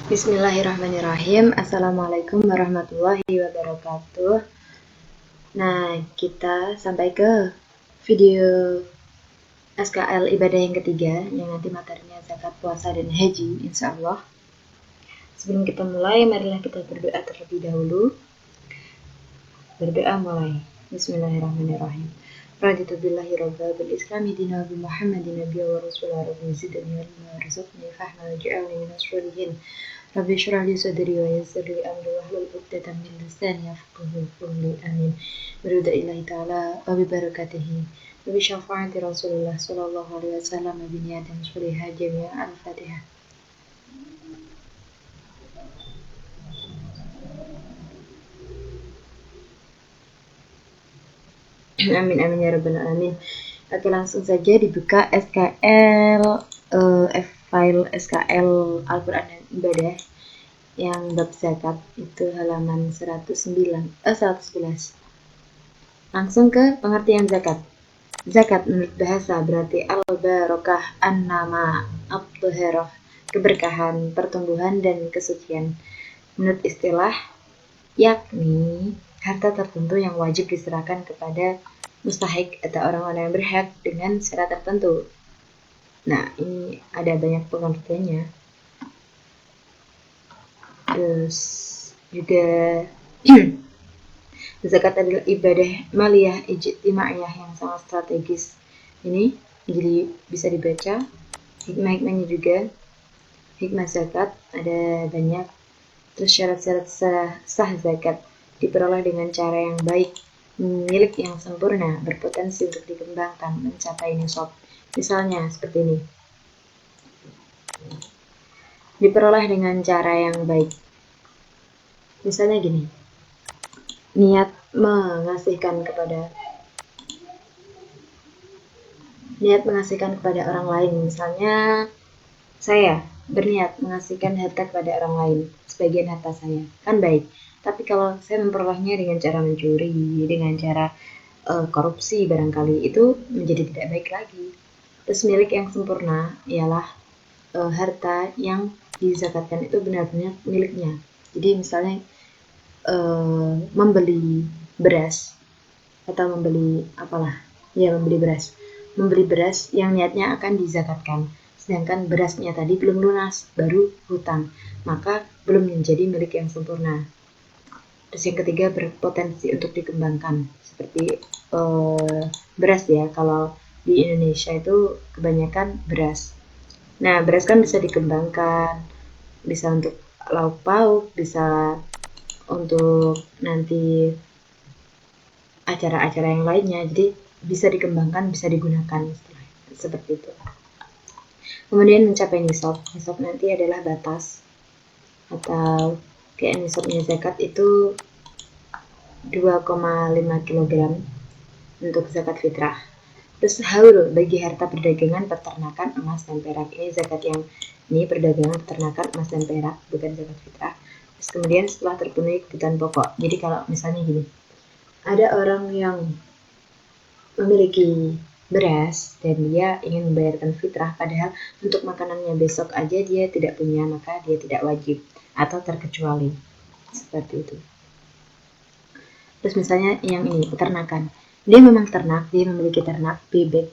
Bismillahirrahmanirrahim. Assalamualaikum warahmatullahi wabarakatuh. Nah, kita sampai ke video SKL ibadah yang ketiga, yang nanti materinya zakat, puasa, dan haji, insya Allah. Sebelum kita mulai, marilah kita berdoa terlebih dahulu. Berdoa mulai. Bismillahirrahmanirrahim. Raditu billahi rabba bil islami dina bi Muhammadin nabiyya wa rasulah rabbi zidni ilma warzuqni fahma waj'alni minas sholihin. Rabbi shrah li sadri wa yassir li amri wahlul 'uqdatam min lisani yafqahu qawli. Amin. Biridha illahi ta'ala wa bi barakatihi. Wa bi syafaati Rasulillah sallallahu alaihi wasallam bi niyatin sholihah jami'a al-Fatihah. Amin amin ya rabbal alamin. Oke, langsung saja dibuka SKL file SKL Al-Quran dan Ibadah yang bab zakat itu halaman 111. Langsung ke pengertian zakat. Zakat menurut bahasa berarti al-barakah, an-nama, at-taharah, keberkahan, pertumbuhan, dan kesucian. Menurut istilah, yakni harta tertentu yang wajib diserahkan kepada mustahik atau orang-orang yang berhak dengan syarat tertentu. Nah, ini ada banyak pengertiannya. Terus juga zakat adalah ibadah maliyah ijtimaiyah yang sangat strategis. Ini jadi bisa dibaca hikmah-hikmahnya juga. Hikmah zakat ada banyak. Terus syarat-syarat sah zakat diperoleh dengan cara yang baik, milik yang sempurna, berpotensi untuk dikembangkan, mencapai nisab. Misalnya seperti ini. Diperoleh dengan cara yang baik. Misalnya gini. Niat mengasihkan kepada orang lain. Misalnya saya berniat mengasihkan harta kepada orang lain, sebagian harta saya, kan baik. Tapi kalau saya memperolehnya dengan cara mencuri, dengan cara korupsi barangkali, itu menjadi tidak baik lagi. Terus milik yang sempurna ialah harta yang dizakatkan itu benar-benar miliknya. Jadi misalnya membeli beras atau membeli beras yang niatnya akan dizakatkan, sedangkan berasnya tadi belum lunas, baru hutang, maka belum menjadi milik yang sempurna. Terus yang ketiga, berpotensi untuk dikembangkan, seperti beras ya, kalau di Indonesia itu kebanyakan beras. Nah, beras kan bisa dikembangkan, bisa untuk lauk pauk, bisa untuk nanti acara-acara yang lainnya, jadi bisa dikembangkan, bisa digunakan, seperti itu. Kemudian mencapai nisab. Nisab nanti adalah batas atau kayak nisabnya zakat itu 2,5 kg untuk zakat fitrah. Terus haul bagi harta perdagangan, peternakan, emas dan perak. Ini zakat yang ini perdagangan, peternakan, emas dan perak, bukan zakat fitrah. Terus kemudian setelah terpenuhi kebutuhan pokok. Jadi kalau misalnya gini, ada orang yang memiliki beras dan dia ingin membayarkan fitrah, padahal untuk makanannya besok aja dia tidak punya, maka dia tidak wajib atau terkecuali, seperti itu. Terus misalnya yang ini, peternakan, dia memang ternak, dia memiliki ternak bebek.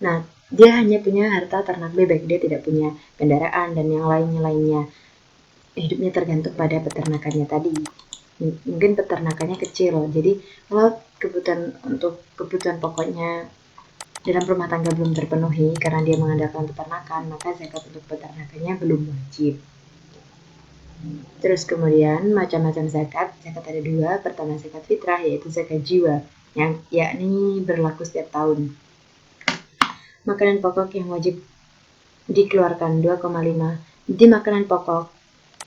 Nah, dia hanya punya harta ternak bebek, dia tidak punya kendaraan dan yang lainnya. Hidupnya tergantung pada peternakannya tadi. Mungkin peternakannya kecil, jadi kalau kebutuhan pokoknya dalam rumah tangga belum terpenuhi karena dia mengandalkan peternakan, maka zakat untuk peternakannya belum wajib. Terus kemudian macam-macam zakat ada dua. Pertama zakat fitrah, yaitu zakat jiwa, yang yakni berlaku setiap tahun. Makanan pokok yang wajib dikeluarkan 2,5. Jadi makanan pokok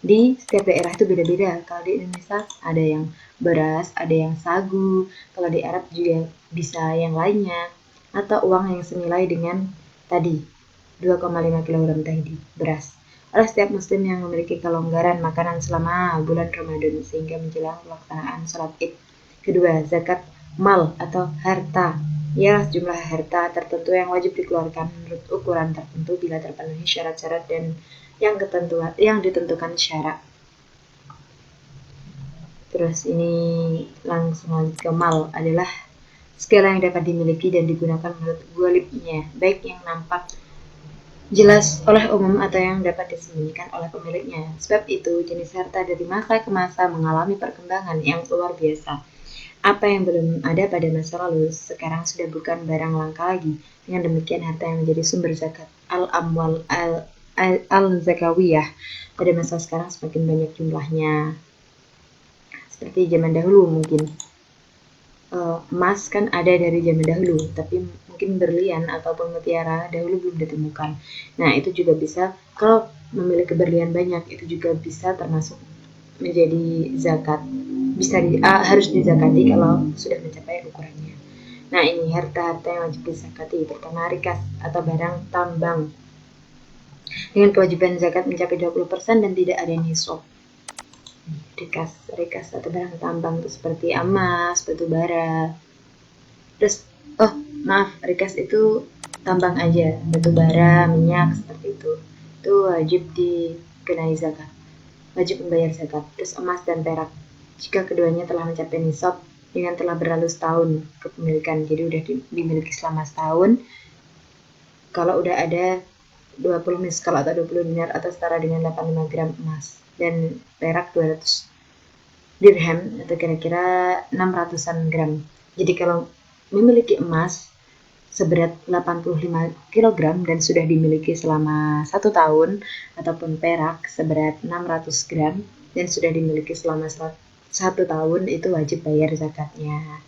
di setiap daerah itu beda-beda. Kalau di Indonesia ada yang beras, ada yang sagu. Kalau di Arab juga bisa yang lainnya. Atau uang yang senilai dengan tadi 2,5 kg tadi beras. Oleh setiap muslim yang memiliki kelonggaran makanan selama bulan Ramadan sehingga menjelang pelaksanaan sholat Id. Kedua, zakat mal atau harta Ialah jumlah harta tertentu yang wajib dikeluarkan menurut ukuran tertentu bila terpenuhi syarat-syarat dan yang ditentukan syarak. Terus ini langsung lanjut ke mal adalah segala yang dapat dimiliki dan digunakan menurut ghalibnya, baik yang nampak jelas oleh umum atau yang dapat disembunyikan oleh pemiliknya. Sebab itu, jenis harta dari masa ke masa mengalami perkembangan yang luar biasa. Apa yang belum ada pada masa lalu, sekarang sudah bukan barang langka lagi. Dengan demikian, harta yang menjadi sumber zakat al-amwal al-zakawiyah pada masa sekarang semakin banyak jumlahnya. Seperti zaman dahulu mungkin. Emas kan ada dari zaman dahulu, tapi mungkin berlian ataupun mutiara dahulu belum ditemukan. Nah, itu juga bisa, kalau memiliki berlian banyak, itu juga bisa termasuk menjadi zakat. Harus dizakati kalau sudah mencapai ukurannya. Nah, ini harta-harta yang wajib dizakati. Pertama, rikas atau barang tambang. Dengan kewajiban zakat mencapai 20% dan tidak ada nisab. Rikas atau barang tambang itu seperti emas, batu bara. Terus, rikas itu tambang aja, batu bara, minyak, seperti itu. Itu wajib dikenai zakat. Wajib membayar zakat. Terus emas dan perak. Jika keduanya telah mencapai nisab dengan telah berlalu setahun kepemilikan, jadi udah dimiliki selama setahun. Kalau udah ada 20 miskal atau 20 dinar atau setara dengan 85 gram emas dan perak 200 dirham atau kira-kira 600-an gram. Jadi kalau memiliki emas seberat 85 kg dan sudah dimiliki selama 1 tahun ataupun perak seberat 600 gram dan sudah dimiliki selama 1 tahun, itu wajib bayar zakatnya.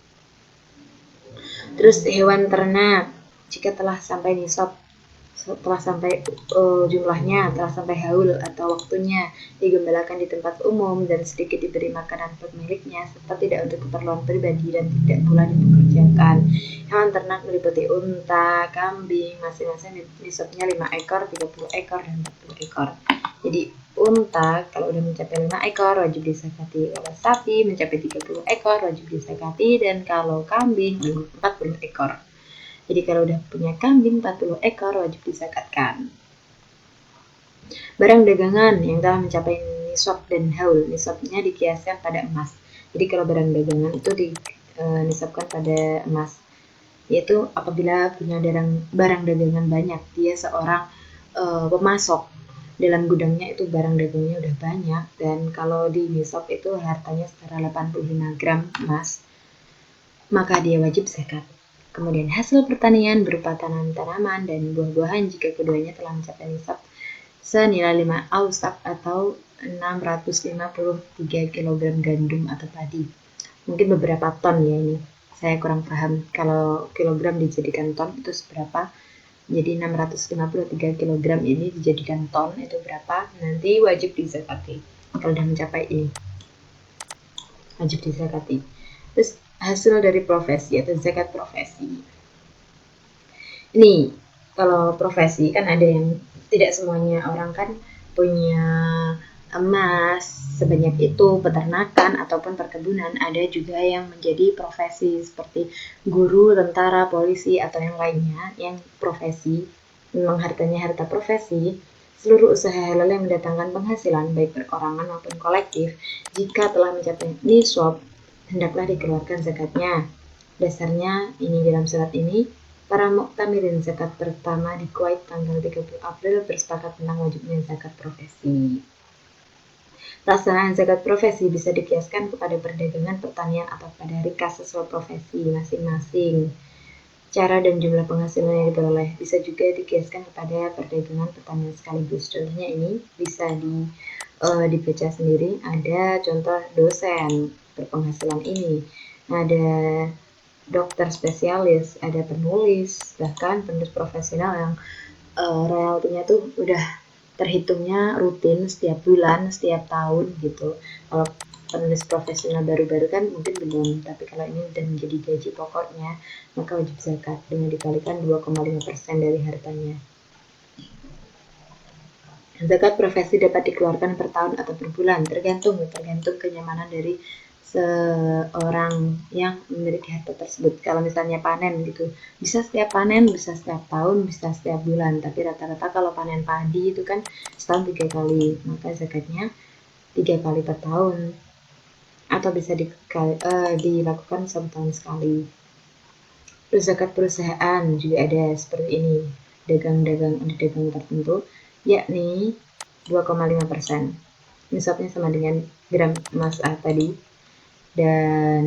Terus hewan ternak jika telah sampai nisab, telah sampai jumlahnya, telah sampai haul atau waktunya, digembalakan di tempat umum dan sedikit diberi makanan pemiliknya, serta tidak untuk keperluan pribadi dan tidak pula dipekerjakan. Hewan ternak meliputi unta, kambing, masing-masing nisabnya 5 ekor, 30 ekor, dan 40 ekor. Jadi unta kalau udah mencapai 5 ekor wajib disakati, kalau sapi mencapai 30 ekor wajib disakati, dan kalau kambing 40 ekor. Jadi kalau udah punya kambing 40 ekor wajib disakatkan. Barang dagangan yang telah mencapai nisab dan haul, nisabnya dikiaskan pada emas. Jadi kalau barang dagangan itu dinisabkan pada emas, yaitu apabila punya barang dagangan banyak, dia seorang pemasok, dalam gudangnya itu barang dagangnya udah banyak, dan kalau di nisab itu hartanya setara 85 gram emas, maka dia wajib zakat. Kemudian hasil pertanian berupa tanaman-tanaman dan buah-buahan jika keduanya telah mencapai nisab senilai 5 ausak atau 653 kg gandum atau padi. Mungkin beberapa ton ya ini. Saya kurang paham kalau kilogram dijadikan ton itu seberapa. Jadi 653 kg ini dijadikan ton itu berapa? Nanti wajib dizakati. Kalau sudah mencapai ini wajib dizakati. Terus hasil dari profesi atau zakat profesi. Ini kalau profesi kan ada yang tidak semuanya orang kan punya emas sebanyak itu, peternakan ataupun perkebunan. Ada juga yang menjadi profesi seperti guru, tentara, polisi atau yang lainnya yang profesi, memang hartanya harta profesi. Seluruh usaha halal yang mendatangkan penghasilan baik perorangan maupun kolektif, jika telah mencapai nisab, hendaklah dikeluarkan zakatnya. Dasarnya ini dalam surat ini, para muktamirin zakat pertama di Kuwait tanggal 30 April bersepakat tentang wajibnya zakat profesi. Pelaksanaan zakat profesi bisa dikiaskan kepada perdagangan, pertanian, atau pada rikas sesuai profesi masing-masing. Cara dan jumlah penghasilan yang diperoleh bisa juga dikiaskan kepada perdagangan, pertanian sekaligus. Contohnya ini bisa dibaca sendiri. Ada contoh dosen berpenghasilan ini, ada dokter spesialis, ada penulis, bahkan penulis profesional yang royaltinya tuh udah terhitungnya rutin setiap bulan, setiap tahun gitu. Kalau penulis profesional baru-baru kan mungkin belum, tapi kalau ini udah menjadi gaji pokoknya, maka wajib zakat dengan dikalikan 2,5% dari hartanya. Zakat profesi dapat dikeluarkan per tahun atau per bulan, tergantung kenyamanan dari seorang yang memiliki harta tersebut. Kalau misalnya panen gitu, bisa setiap panen, bisa setiap tahun, bisa setiap bulan. Tapi rata-rata kalau panen padi itu kan setahun 3 kali, maka zakatnya 3 kali per tahun, atau bisa dilakukan 1 tahun sekali. Terus zakat perusahaan juga ada seperti ini, dagang tertentu, yakni 2,5%. Nisabnya sama dengan gram emas tadi, dan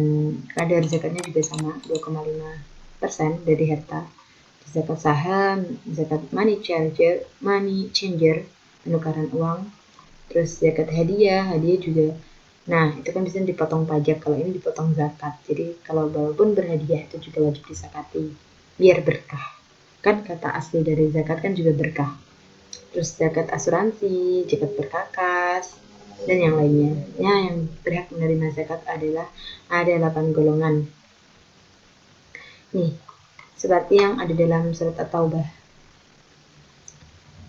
kadar zakatnya juga sama 2,5% dari harta. Zakat saham, zakat money changer, penukaran uang, terus zakat hadiah juga. Nah, itu kan bisa dipotong pajak, kalau ini dipotong zakat. Jadi kalau walaupun berhadiah itu juga wajib disakati, biar berkah. Kan kata asli dari zakat kan juga berkah. Terus zakat asuransi, zakat berkakas, dan yang lainnya. Ya, yang berhak menerima zakat adalah ada 8 golongan. Nih, seperti yang ada dalam surat At-Taubah.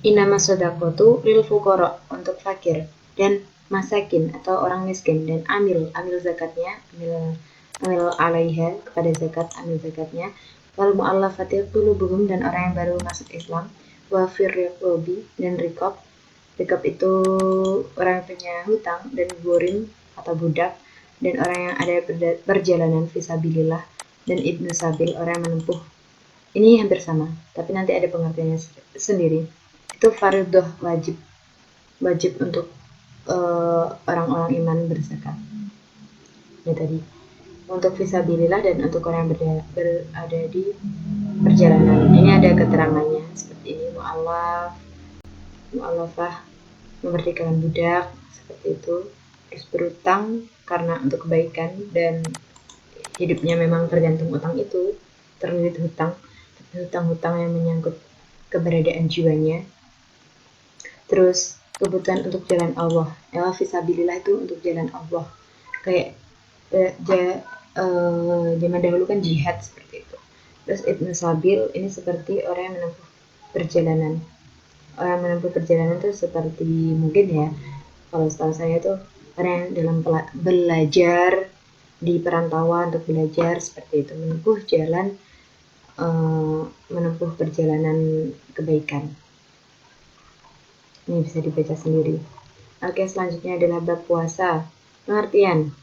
Innamas shadaqatu lil fuqara, untuk fakir dan masakin atau orang miskin, dan amil zakatnya, amil alaiha, kepada zakat, amil zakatnya, wal mu'allafati qulubuhum, dan orang yang baru masuk Islam, wa fir riqabi, dan riqab itu orang yang punya hutang, dan gurim atau budak, dan orang yang ada perjalanan fisabilillah, dan ibnu sabil, orang yang menempuh. Ini hampir sama, tapi nanti ada pengertiannya sendiri. Itu fardhu, wajib untuk orang-orang iman berzakat. Ya tadi, untuk fisabilillah dan untuk orang yang berada di perjalanan. Ini ada keterangannya seperti ini: mu'allafah, memerdekakan budak, seperti itu. Terus berutang karena untuk kebaikan dan hidupnya memang tergantung utang itu, terlilit hutang, hutang-hutang yang menyangkut keberadaan jiwanya. Terus kebutuhan untuk jalan Allah, fisabilillah itu untuk jalan Allah, kayak zaman dahulu kan jihad, seperti itu. Terus ibnu sabil, ini seperti orang yang menempuh perjalanan. Orang yang menempuh perjalanan itu seperti, mungkin ya, kalau setahu saya tuh orang yang dalam belajar di perantauan, untuk belajar, seperti itu, menempuh jalan, menempuh perjalanan kebaikan. Ini bisa dibaca sendiri. Oke, selanjutnya adalah bab puasa. Pengertian.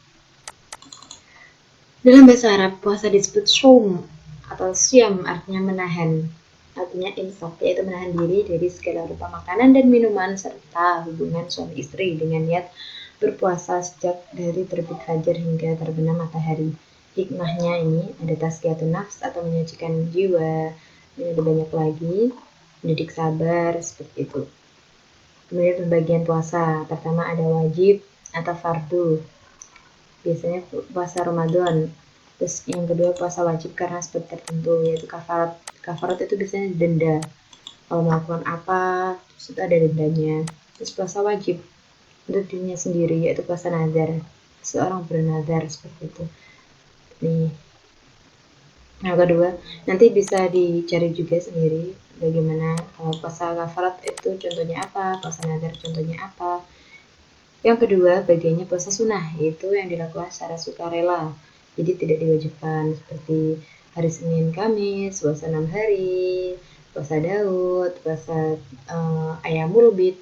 Dalam bahasa Arab, puasa disebut syum atau syam, artinya menahan. Artinya imsak, yaitu menahan diri dari segala rupa makanan dan minuman, serta hubungan suami istri dengan niat berpuasa sejak dari terbit fajar hingga terbenam matahari. Hikmahnya ini ada tazkiyatun nafs atau menyucikan jiwa. Ini ada banyak lagi, mendidik sabar, seperti itu. Kemudian pembagian puasa, pertama ada wajib atau fardu, biasanya puasa Ramadan. Terus yang kedua puasa wajib karena sebab tertentu, yaitu kafarat. Kafarat itu biasanya denda, kalau melakukan apa terus itu ada dendanya. Terus puasa wajib untuk dirinya sendiri, yaitu puasa nazar, seorang bernazar, seperti itu. Nih, yang kedua nanti bisa dicari juga sendiri bagaimana kalau puasa kafarat itu contohnya apa, puasa nazar contohnya apa. Yang kedua bagiannya puasa sunnah, yaitu yang dilakukan secara sukarela, jadi tidak diwajibkan, seperti hari Senin Kamis, puasa 6 hari, puasa Daud, puasa Ayamul Bid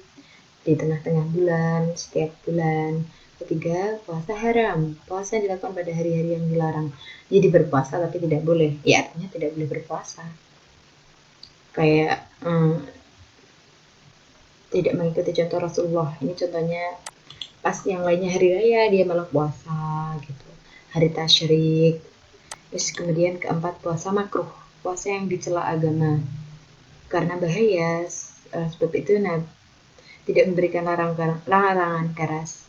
di tengah-tengah bulan, setiap bulan. Ketiga, puasa haram, puasa yang dilakukan pada hari-hari yang dilarang. Jadi berpuasa tapi tidak boleh, ya artinya tidak boleh berpuasa. Kayak tidak mengikuti contoh Rasulullah. Ini contohnya pas yang lainnya hari raya dia malah puasa gitu, hari tasyrik. Terus kemudian keempat, puasa makruh, puasa yang dicela agama karena bahaya, sebab itu tidak memberikan larangan keras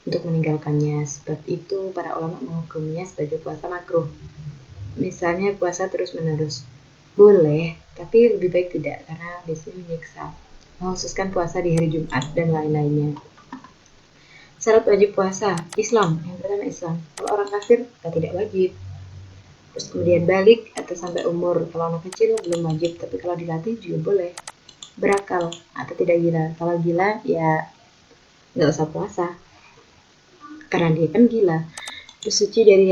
untuk meninggalkannya. Sebab itu para ulama menghukumnya sebagai puasa makruh. Misalnya puasa terus menerus boleh, tapi lebih baik tidak, karena biasanya menyiksa. Mengkhususkan puasa di hari Jumat dan lain-lainnya. Syarat wajib puasa Islam, yang pertama Islam. Kalau orang kafir tidak wajib. Terus kemudian balik atau sampai umur, kalau anak kecil belum wajib, tapi kalau dilatih juga boleh. Berakal atau tidak gila, kalau gila ya nggak usah puasa. karena dia kan gila. Terus suci dari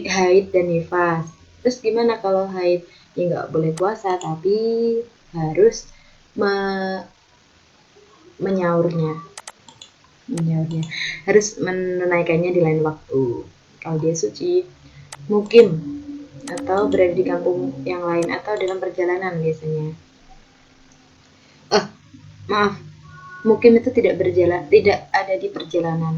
haid dan nifas. Terus gimana kalau haid? Ya nggak boleh puasa, tapi harus menyaurnya, harus menunaikannya di lain waktu. Kalau dia suci, mungkin atau berada di kampung yang lain atau dalam perjalanan biasanya. Maaf, mungkin itu tidak ada di perjalanan.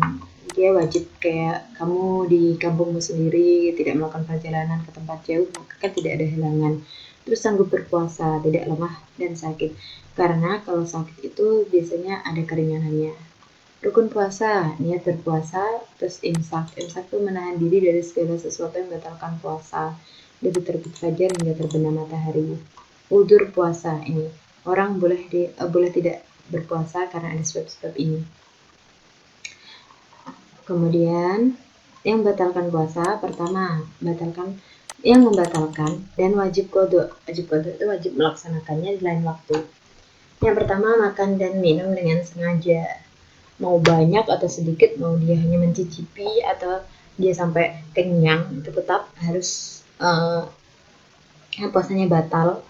Dia wajib kayak kamu di kampungmu sendiri, tidak melakukan perjalanan ke tempat jauh, maka kan tidak ada halangan. Terus sanggup berpuasa, tidak lemah dan sakit. Karena kalau sakit itu biasanya ada keringanannya. Rukun puasa, niat berpuasa, terus imsak. Imsak itu menahan diri dari segala sesuatu yang membatalkan puasa. Dari terbit fajar hingga terbenam matahari. Udzur puasa ini. Orang boleh tidak berpuasa karena ada sebab-sebab ini. Kemudian yang membatalkan puasa, pertama, membatalkan dan wajib qada. Wajib qada itu wajib melaksanakannya di lain waktu. Yang pertama, makan dan minum dengan sengaja. Mau banyak atau sedikit, mau dia hanya mencicipi atau dia sampai kenyang, itu tetap harus puasanya batal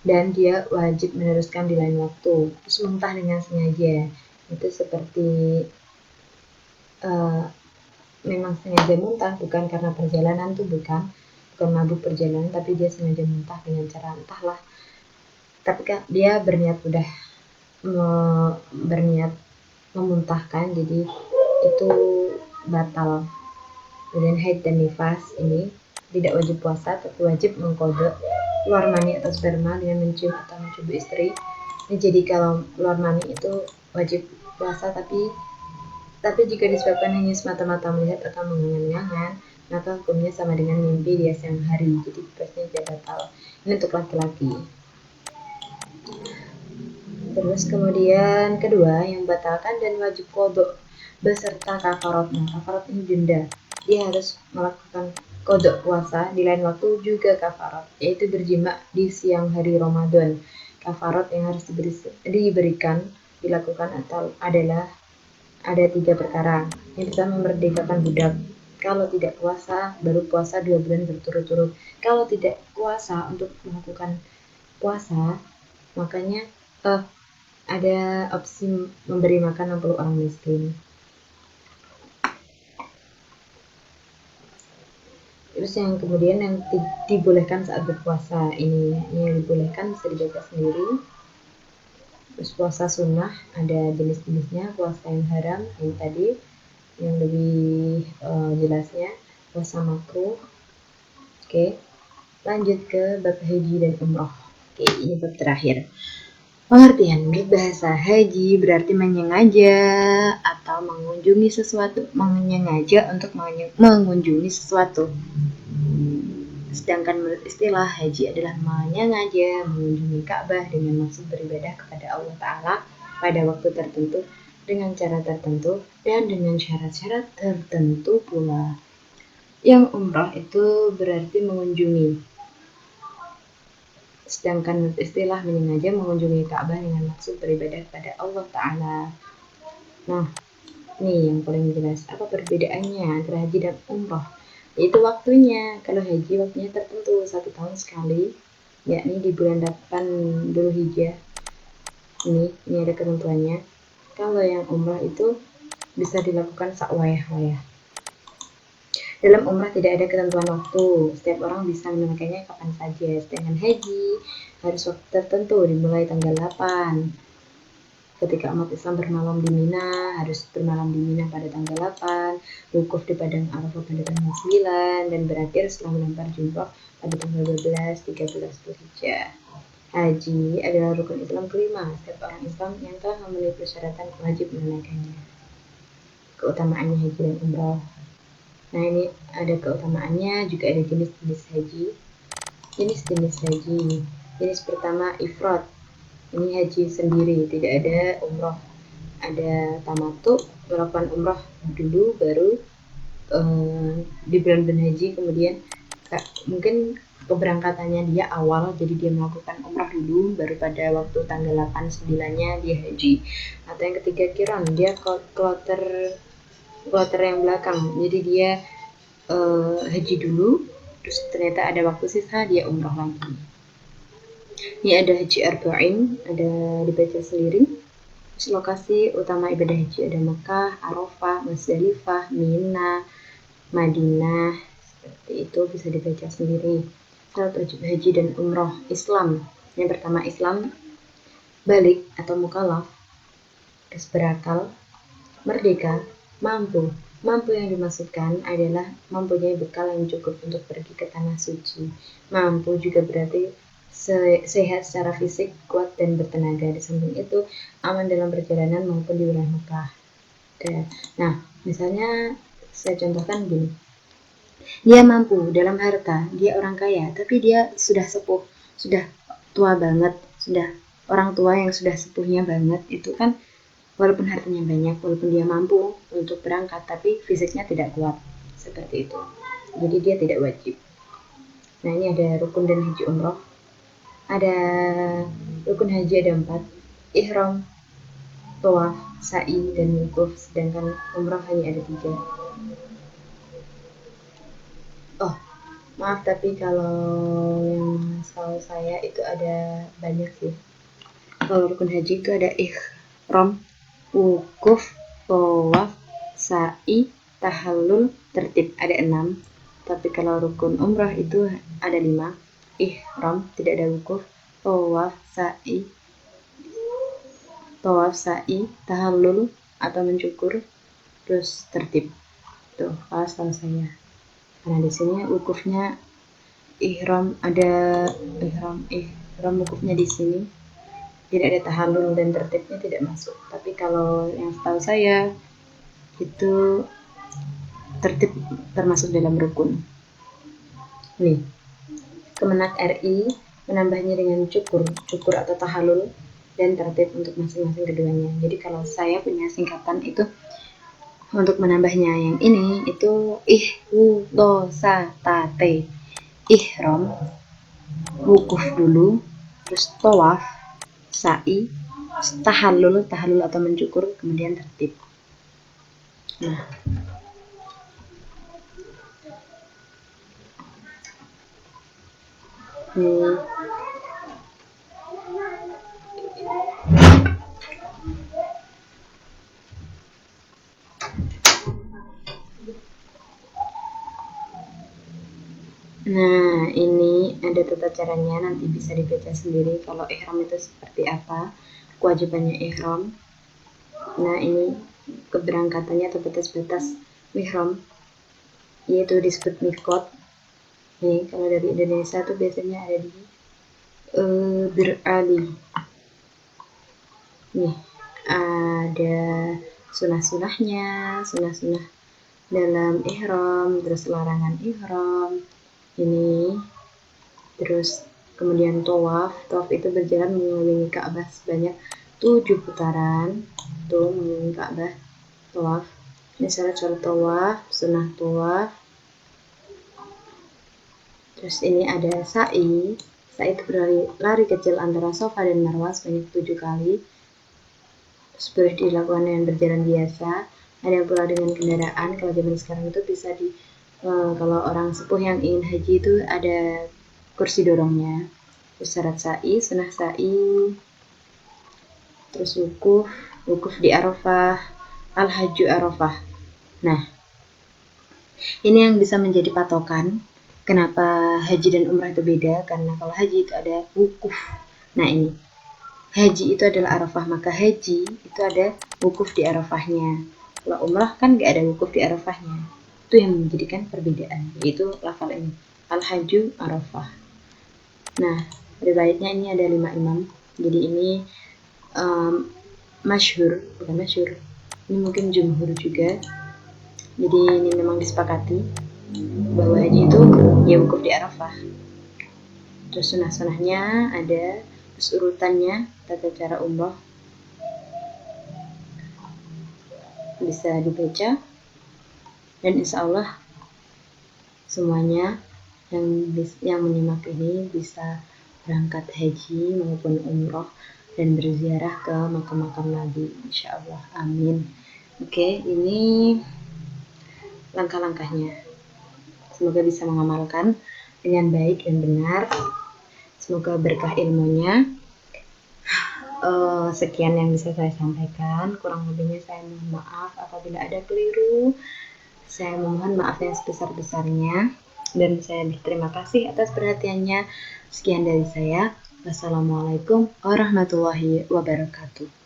dan dia wajib meneruskan di lain waktu. Terus muntah dengan sengaja, itu seperti memang sengaja muntah, bukan karena perjalanan tuh, bukan mabuk perjalanan, tapi dia sengaja muntah dengan cara entahlah, tapi kan dia berniat memuntahkan, jadi itu batal. Kemudian haid dan nifas ini tidak wajib puasa, tapi wajib mengqada keluar mani atau sperma dengan mencium atau mencubit istri. Ini jadi kalau keluar mani itu wajib puasa, tapi jika disebabkan hanya semata-mata melihat atau mengangan-angan, maka hukumnya sama dengan mimpi di siang hari, jadi puasanya tidak batal. Ini untuk laki-laki. Terus kemudian kedua, yang batalkan dan wajib qada beserta kafaratnya. Kafarat ini denda. Dia harus melakukan qada puasa di lain waktu juga kafarat, yaitu berjima di siang hari Ramadan. Kafarat yang harus dilakukan adalah ada 3 perkara. Yang pertama, memerdekakan budak. Kalau tidak puasa, baru puasa 2 bulan berturut-turut. Kalau tidak puasa untuk melakukan puasa, makanya ada opsi memberi makan 60 orang miskin. Terus yang kemudian yang dibolehkan saat berpuasa, ini yang dibolehkan bisa dibaca sendiri. Terus puasa sunnah ada jenis-jenisnya, puasa yang haram yang tadi yang lebih jelasnya, puasa makruh. Oke, lanjut ke bab haji dan umroh. Oke, ini bab terakhir. Pengertian bahasa haji berarti menyengaja atau mengunjungi sesuatu, menyengaja untuk mengunjungi sesuatu. Sedangkan menurut istilah, haji adalah menyengaja mengunjungi Ka'bah dengan maksud beribadah kepada Allah Ta'ala pada waktu tertentu, dengan cara tertentu, dan dengan syarat-syarat tertentu pula. Yang umrah itu berarti mengunjungi. Sedangkan menurut istilah, menyengaja mengunjungi Ka'bah dengan maksud beribadah kepada Allah Ta'ala. Nah, ini yang paling jelas. Apa perbedaannya antara haji dan umrah? Yaitu waktunya. Kalau haji waktunya tertentu 1 tahun sekali, yakni di bulan 8 Dzulhijjah. Ini ada ketentuannya. Kalau yang umrah itu bisa dilakukan sakwayah-wayah. Dalam umrah tidak ada ketentuan waktu, setiap orang bisa menunaikannya kapan saja. Sedangkan haji harus waktu tertentu, dimulai tanggal 8. Ketika umat Islam bermalam di Mina, harus bermalam di Mina pada tanggal 8, wukuf di Padang Arafah pada tanggal 9, dan berakhir setelah melempar jumrah pada tanggal 12-13 Dzulhijjah. Haji adalah rukun Islam kelima. Setiap orang Islam yang telah memenuhi persyaratan wajib menunaikannya. Keutamaannya haji dan umrah. Nah, ini ada keutamaannya, juga ada jenis-jenis haji. Jenis-jenis haji. Jenis pertama ifrad. Ini haji sendiri, tidak ada umrah. Ada tamattu, melakukan umrah dulu baru di bulan haji, kemudian mungkin keberangkatannya dia awal, jadi dia melakukan umrah dulu, baru pada waktu tanggal 8-9-nya dia haji. Atau yang ketiga kiran, dia kloter kloter yang belakang. Jadi dia haji dulu, terus ternyata ada waktu sisa dia umroh lagi. Ini ada haji arba'in, ada dibaca sendiri. Terus lokasi utama ibadah haji ada Mekah, Arafah, Musdalifah, Mina, Madinah. Seperti itu bisa dibaca sendiri. Syarat wajib haji dan umroh Islam. Yang pertama Islam, balik atau mukallaf, terus berakal, merdeka, mampu. Mampu yang dimaksudkan adalah mempunyai bekal yang cukup untuk pergi ke tanah suci. Mampu juga berarti sehat secara fisik, kuat dan bertenaga. Di samping itu, aman dalam perjalanan maupun di wilayah Mekah. Nah, misalnya saya contohkan gini. Dia mampu dalam harta, dia orang kaya, tapi dia sudah sepuh, sudah tua banget, sudah orang tua yang sudah sepuhnya banget, itu kan walaupun hartanya banyak, walaupun dia mampu untuk berangkat, tapi fisiknya tidak kuat, seperti itu. Jadi dia tidak wajib. Nah, ini ada rukun dan haji umroh. Ada rukun haji ada 4, ihram, tawaf, sa'i, dan wukuf, sedangkan umroh hanya ada 3. Oh, maaf, tapi kalau yang setahu saya itu ada banyak sih. Kalau rukun haji itu ada ihram, wukuf, tawaf, sa'i, tahallul, tertib, ada 6. Tapi kalau rukun umrah itu ada 5. Ihram, tidak ada wukuf, tawaf, sa'i, tahallul atau mencukur, terus tertib. Tuh, kalau setahu saya. Karena di sini wukufnya ihram, ada ihram wukufnya di sini. Tidak ada tahallul dan tertibnya tidak masuk. Tapi kalau yang setahu saya itu tertib termasuk dalam rukun. Nih, Kemenak RI menambahnya dengan cukur atau tahallul dan tertib untuk masing-masing keduanya. Jadi kalau saya punya singkatan itu untuk menambahnya yang ini itu ihwudosatate, ihram, wukuf dulu, terus tawaf, sa'i, tahallul atau mencukur, kemudian tertib. Nah, Nah, ini ada tata caranya, nanti bisa dibaca sendiri kalau ihram itu seperti apa, kewajibannya ihram. Nah, ini keberangkatannya atau batas-batas ihram, yaitu disebut mikot. Nih, kalau dari Indonesia tuh biasanya ada di Bir Ali. Nih, ada sunah-sunahnya, sunah-sunah dalam ihram, terus larangan ihram. Ini terus kemudian tawaf itu berjalan mengelilingi Ka'bah sebanyak 7 putaran. Tuh, mengelilingi Ka'bah, tawaf. Ini syarat-syarat tawaf, sunnah tawaf. Terus ini ada sa'i. Sa'i itu berlari kecil antara Safa dan Marwah sebanyak 7 kali. Terus boleh dilakukan dengan berjalan biasa. Ada yang pula dengan kendaraan. Kalau zaman sekarang itu bisa kalau orang sepuh yang ingin haji itu ada kursi dorongnya. Terus syarat sa'i, sunnah sa'i, terus wukuf di Arafah, al-hajju Arafah. Nah, ini yang bisa menjadi patokan kenapa haji dan umrah itu beda, karena kalau haji itu ada wukuf. Nah, ini haji itu adalah Arafah, maka haji itu ada wukuf di Arafahnya. Kalau umrah kan gak ada wukuf di Arafahnya. Itu yang menjadikan perbedaan, yaitu lafal ini, al-hajju Arafah. Nah, riwayatnya ini ada 5 imam. Jadi ini bukan masyhur. Ini mungkin jumhur juga. Jadi ini memang disepakati bahwa haji itu ya wukuf di Arafah. Terus sunah-sunahnya ada, terus urutannya, tata cara umroh bisa dibaca, dan insya Allah semuanya yang menyimak ini bisa berangkat haji maupun umroh dan berziarah ke makam-makam Nabi, insya Allah, amin. Oke, ini langkah-langkahnya. Semoga bisa mengamalkan dengan baik dan benar. Semoga berkah ilmunya. Sekian yang bisa saya sampaikan. Kurang lebihnya saya mohon maaf apabila ada keliru. Saya mohon maaf yang sebesar-besarnya. Dan saya berterima kasih atas perhatiannya. Sekian dari saya. Wassalamualaikum warahmatullahi wabarakatuh.